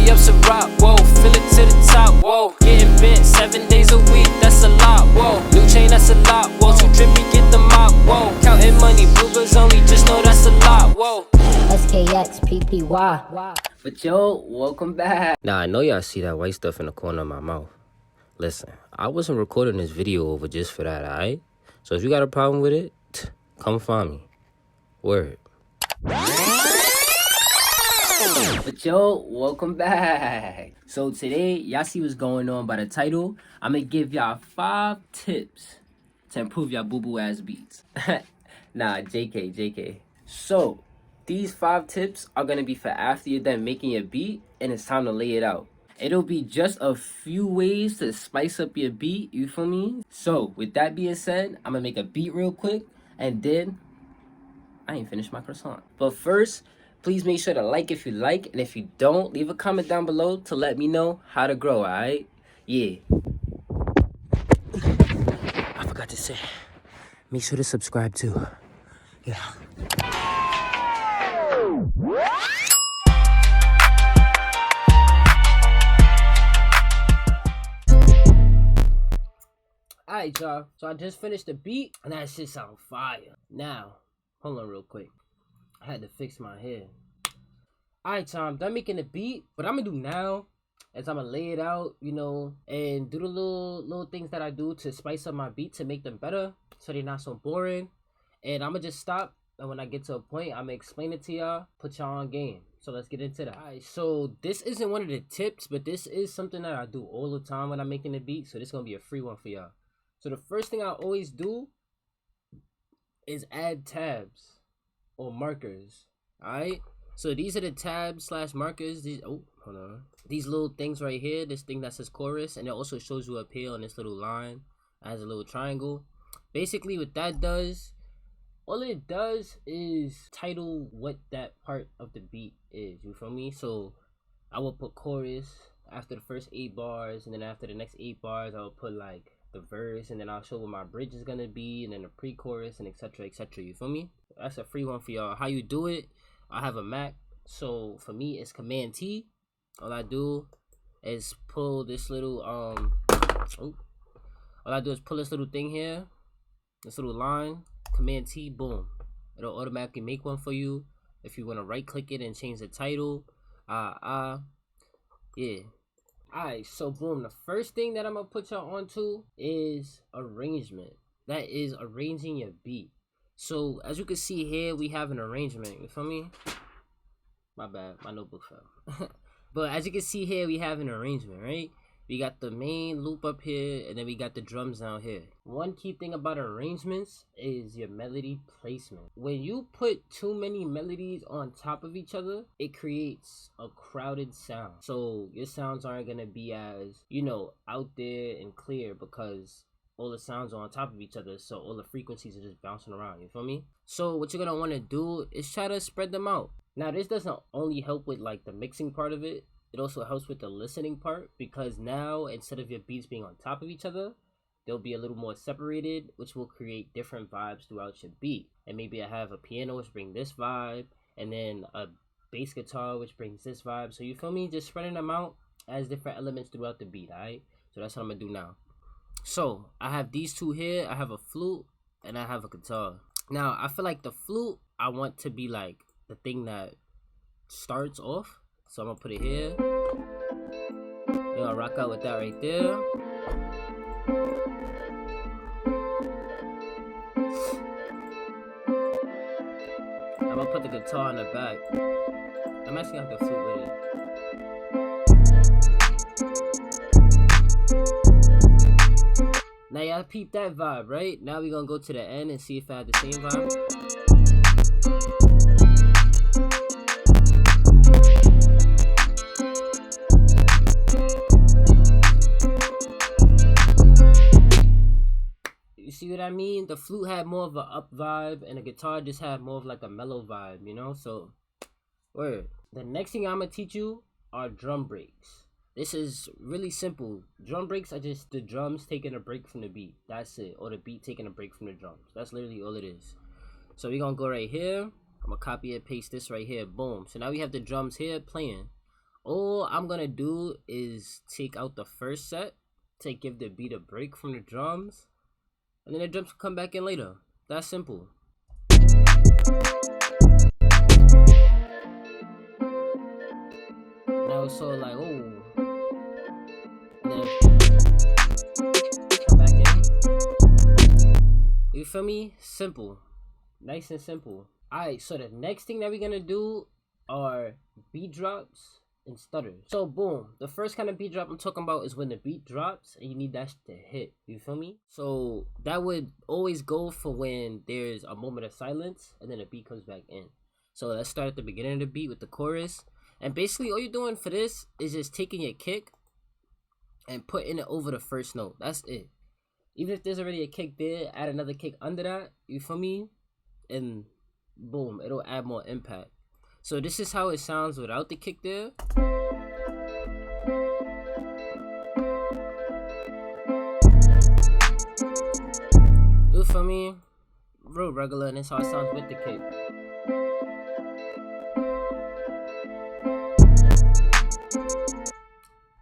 re ups a rock, whoa, fill it to the top, whoa. Getting bent 7 days a week, that's a lot, whoa. New chain, that's a lot, whoa. Too drippy, get the mop, whoa. Counting money, bloopers only, just know that's a lot, whoa. Skxppy. But yo, welcome back. Now I know y'all see that white stuff in the corner of my mouth. Listen, I wasn't recording this video over just for that, alright? So if you got a problem with it, come find me. Word. But yo, welcome back. So today, y'all see what's going on by the title. I'm gonna give y'all 5 tips to improve y'all boo-boo ass beats. Nah, JK. So, these 5 tips are gonna be for after you're done making your beat and it's time to lay it out. It'll be just a few ways to spice up your beat, you feel me? So, with that being said, I'm gonna make a beat real quick and then I ain't finished my croissant. But first, please make sure to like if you like, and if you don't, leave a comment down below to let me know how to grow, alright? Yeah. I forgot to say, make sure to subscribe too. Yeah. Alright, y'all. So I just finished the beat, and that shit sound fire. Now, hold on real quick. I had to fix my hair. Alright, y'all. I'm done making the beat. What I'm gonna do now is I'm gonna lay it out, you know, and do the little things that I do to spice up my beat to make them better, so they're not so boring. And I'm gonna just stop, and when I get to a point, I'm gonna explain it to y'all, put y'all on game. So let's get into that. Alright, so this isn't one of the tips, but this is something that I do all the time when I'm making the beat, so this is gonna be a free one for y'all. So the first thing I always do is add tabs or markers. Alright, so these are the tabs slash markers. These, oh, hold on. These little things right here, this thing that says chorus, and it also shows you up here on this little line as a little triangle. Basically what that does, all it does is title what that part of the beat is, you feel me? So I will put chorus after the first 8 bars, and then after the next 8 bars I will put like the verse, and then I'll show what my bridge is gonna be, and then the pre-chorus, and etc, you feel me? That's a free one for y'all. How you do it, I have a Mac, so for me it's Command T. All I do is pull this little all I do is pull this little thing here, this little line, Command T, boom, it'll automatically make one for you. If you want to right click it and change the title, yeah. Alright, so boom, the first thing that I'm gonna put y'all onto is arrangement. That is arranging your beat. So as you can see here, we have an arrangement, you feel me? My bad, my notebook fell. But as you can see here, we have an arrangement, right? We got the main loop up here, and then we got the drums down here. One key thing about arrangements is your melody placement. When you put too many melodies on top of each other, it creates a crowded sound. So your sounds aren't gonna be as, you know, out there and clear because all the sounds are on top of each other, so all the frequencies are just bouncing around, you feel me? So what you're gonna wanna do is try to spread them out. Now this doesn't only help with like the mixing part of it, it also helps with the listening part, because now instead of your beats being on top of each other, they'll be a little more separated, which will create different vibes throughout your beat. And maybe I have a piano which brings this vibe, and then a bass guitar which brings this vibe. So you feel me? Just spreading them out as different elements throughout the beat, alright? So that's what I'm gonna do now. So I have these two here, I have a flute and I have a guitar. Now I feel like the flute, I want to be like the thing that starts off. So I'm gonna put it here. Then I'll rock out with that right there. I'm gonna put the guitar in the back. I'm actually gonna have the flute with it. Now y'all peep that vibe, right? Now we're gonna go to the end and see if I have the same vibe. You see what I mean? The flute had more of an up vibe, and the guitar just had more of like a mellow vibe, you know? So, word. The next thing I'm gonna teach you are drum breaks. This is really simple. Drum breaks are just the drums taking a break from the beat. That's it. Or the beat taking a break from the drums. That's literally all it is. So we're gonna go right here. I'm gonna copy and paste this right here. Boom. So now we have the drums here playing. All I'm gonna do is take out the first set to give the beat a break from the drums, and then the drums will come back in later. That's simple. Now it's so like, oh, and then come back in. You feel me? Simple, nice and simple. Alright, so the next thing that we're gonna do are beat drops and stutters. So boom, the first kind of beat drop I'm talking about is when the beat drops and you need that to hit. You feel me? So that would always go for when there's a moment of silence and then the beat comes back in. So let's start at the beginning of the beat with the chorus. And basically all you're doing for this is just taking your kick and putting it over the first note. That's it. Even if there's already a kick there, add another kick under that. You feel me? And boom, it'll add more impact. So this is how it sounds without the kick there. You feel me? Real regular, and that's how it sounds with the kick.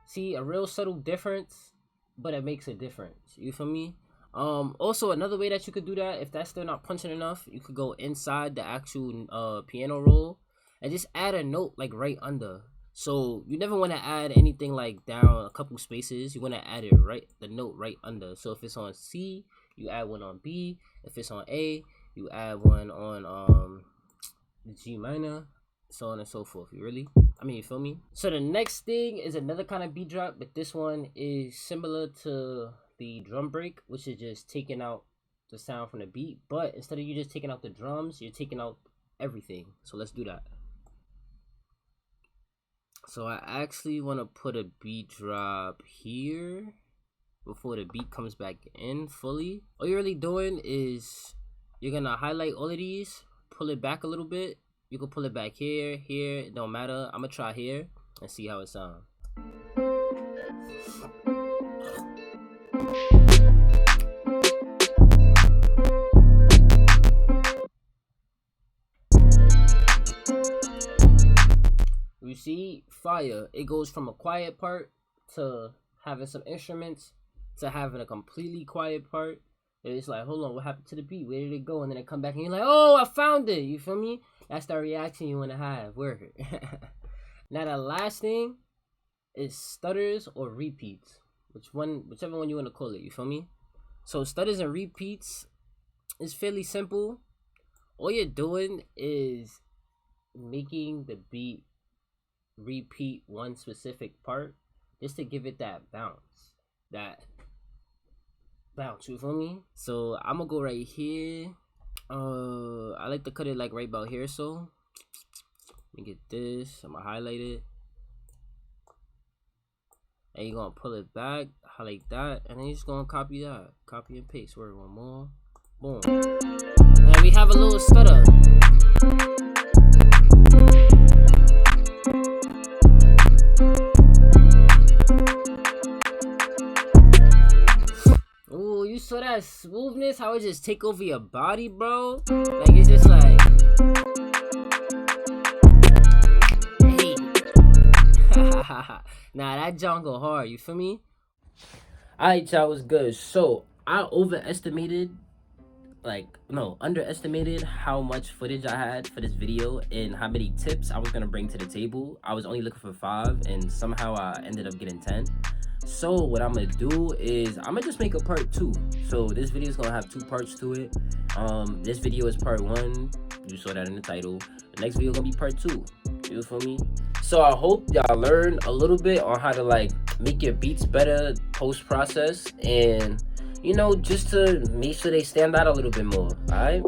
See, a real subtle difference, but it makes a difference. You feel me? Also, another way that you could do that, if that's still not punching enough, you could go inside the actual piano roll and just add a note like right under. So you never want to add anything like down a couple spaces. You want to add it right, the note right under. So if it's on C, you add one on B. If it's on A, you add one on G minor, so on and so forth. You feel me? So the next thing is another kind of beat drop, but this one is similar to the drum break, which is just taking out the sound from the beat, but instead of you just taking out the drums, you're taking out everything. So let's do that. So I actually want to put a beat drop here before the beat comes back in fully. All you're really doing is you're gonna highlight all of these, pull it back a little bit. You can pull it back here, it don't matter. I'm gonna try here and see how it sounds. You see, fire. It goes from a quiet part to having some instruments to having a completely quiet part. It's like, hold on, what happened to the beat? Where did it go? And then it come back and you're like, oh, I found it. You feel me? That's the reaction you want to have. Word. Now the last thing is stutters or repeats. Whichever one you want to call it. You feel me? So stutters and repeats is fairly simple. All you're doing is making the beat repeat one specific part just to give it that bounce. You feel me? So I'm gonna go right here. I like to cut it like right about here. So let me get this. I'm gonna highlight it, and you're gonna pull it back, highlight that, and then you're just gonna copy that, copy and paste. Word, one more, boom, and we have a little stutter. Ooh, you saw that smoothness? How it just take over your body, bro? Like, it's just like, hey. Nah, that John go hard, you feel me? Alright, y'all, was good. So, I underestimated how much footage I had for this video and how many tips I was gonna bring to the table. I was only looking for 5, and somehow I ended up getting 10. So what I'm gonna do is I'm gonna just make a part 2. So this video is gonna have 2 parts to it. This video is part 1. You saw that in the title. The next video gonna be part 2. You feel me? So I hope y'all learn a little bit on how to like make your beats better post process, and you know, just to make sure they stand out a little bit more. All right.